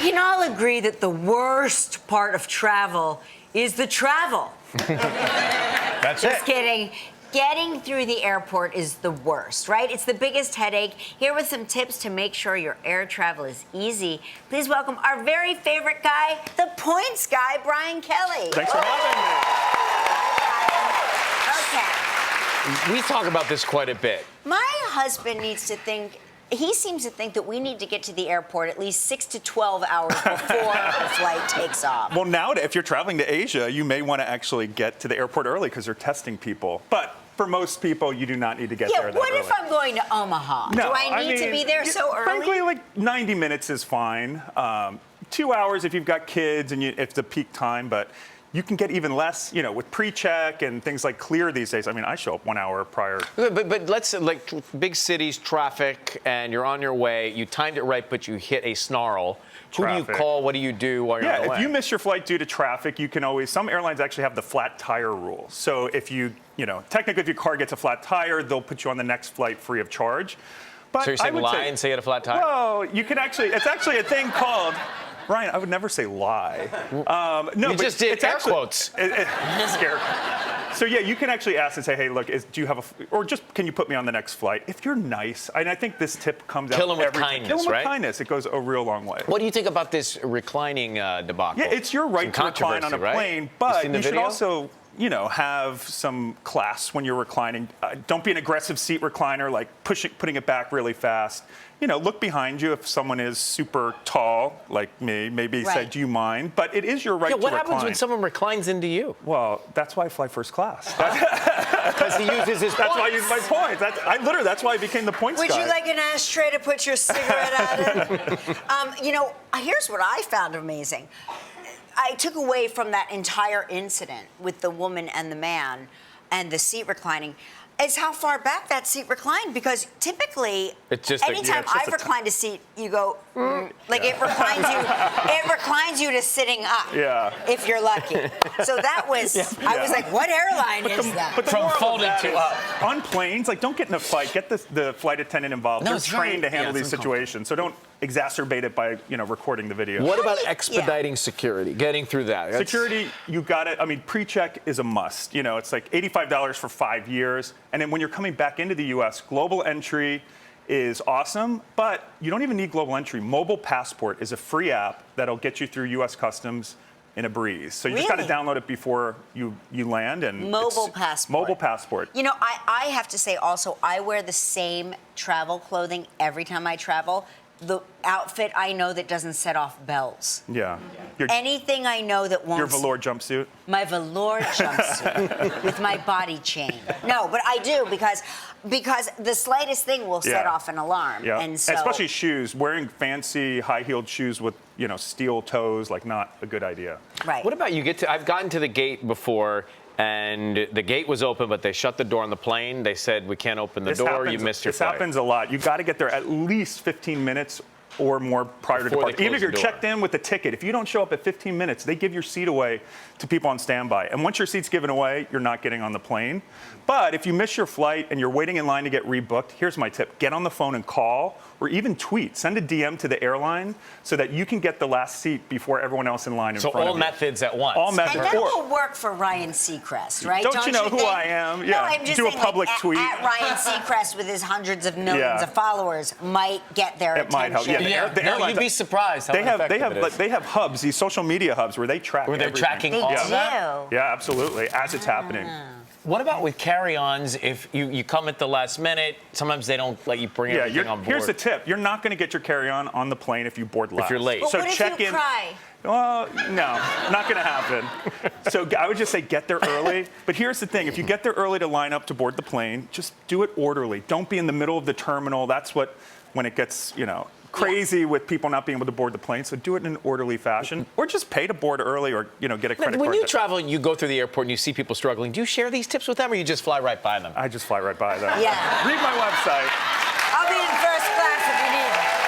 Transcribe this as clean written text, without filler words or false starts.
can all agree that the worst part of travel is the travel. That's Just kidding. Getting through the airport is the worst, right? It's the biggest headache. Here with some tips to make sure your air travel is easy. Please welcome our very favorite guy, the points guy, Brian Kelly. Thanks for having Okay. We talk about this quite a bit. My husband needs to think. He seems to think that we need to get to the airport at least 6 to 12 hours before the flight takes off. Well, now if you're traveling to Asia, you may want to actually get to the airport early because they're testing people. But for most people, you do not need to get there that what early. if I'm going to Omaha? No, Do I need to be there so early? Frankly, like 90 minutes is fine. 2 hours if you've got kids and it's the peak time, but you can get even less, with pre-check and things like Clear these days. I mean, I show up 1 hour prior. But let's say, like, big cities, traffic, and you're on your way. You timed it right, but you hit a snarl. Who do you call? What do you do while you're on the way? If you miss your flight due to traffic, you can always, some airlines actually have the flat tire rule. So if technically if your car gets a flat tire, they'll put you on the next flight free of charge. But so you're saying lie and say you had a flat tire? Well, you can actually, it's actually a thing called, Ryan, I would never say lie. No, you just did air quotes. Scary. So yeah, you can actually ask and say, hey, look, do you have or just can you put me on the next flight? If you're nice, and I think this tip comes out Kill them with every kindness, Kill them with right? kindness. It goes a real long way. What do you think about this reclining debacle? Yeah, it's your right to recline on a plane, but you should also, have some class when you're reclining. Don't be an aggressive seat recliner, like putting it back really fast. Look behind you if someone is super tall, like me. Maybe say, do you mind? But it is your right to recline. What happens when someone reclines into you? Well, that's why I fly first class. Because he uses his points. That's why I use my points. That's why I became the points guy. Would you like an ashtray to put your cigarette out in? Here's what I found amazing. I took away from that entire incident with the woman and the man and the seat reclining is how far back that seat reclined, because typically anytime I've reclined a seat, you go it reclines you to sitting up. Yeah. If you're lucky. So that was I was like, what airline is that? But From folded to up. On planes, don't get in a fight. Get the flight attendant involved. They're trained to handle these situations. So don't exacerbate it by recording the video. What about expediting security? Getting through that? Security, you got it. I mean, pre-check is a must. It's like $85 for 5 years. And then when you're coming back into the U.S., global entry is awesome, but you don't even need global entry. Mobile Passport is a free app that'll get you through U.S. Customs in a breeze. So you just got to download it before you land. And Mobile Passport. Mobile Passport. I have to say also, I wear the same travel clothing every time I travel. The outfit I know that doesn't set off bells. Yeah. Anything I know that won't. Your velour jumpsuit? My velour jumpsuit with my body chain. No, but I do because the slightest thing will set off an alarm. Yeah. And so, especially shoes. Wearing fancy high-heeled shoes with steel toes, not a good idea. Right. What about I've gotten to the gate before, and the gate was open, but they shut the door on the plane. They said, we can't open the door. You missed your flight. This happens a lot. You've got to get there at least 15 minutes or more prior to departure. Even if you're checked in with a ticket, if you don't show up at 15 minutes, they give your seat away to people on standby. And once your seat's given away, you're not getting on the plane. But if you miss your flight and you're waiting in line to get rebooked, here's my tip. Get on the phone and call, or even tweet. Send a DM to the airline so that you can get the last seat before everyone else in line in front of you. So all methods at once. All methods. And that will work for Ryan Seacrest, right? Don't you know who I am? Yeah. No, I'm just do a saying, public tweet. At Ryan Seacrest with his hundreds of millions of followers might get their attention. Might help. The No, you'd be surprised how effective it is. They have hubs, these social media hubs where they track Where they're everything. tracking They all do. of that? Yeah, absolutely. As it's happening. What about with carry-ons? If you come at the last minute, sometimes they don't let you bring everything on board. Here's the tip. You're not going to get your carry-on on the plane if you board last. If you're late. But So what check if you in. cry? Well, no, not going to happen. So I would just say get there early. But here's the thing. If you get there early to line up to board the plane, just do it orderly. Don't be in the middle of the terminal. That's when it gets, crazy with people not being able to board the plane. So do it in an orderly fashion, or just pay to board early, or get a credit card. When you travel, you go through the airport and you see people struggling. Do you share these tips with them, or you just fly right by them? I just fly right by them. Yeah. Read my website. I'll be in first class if you need it.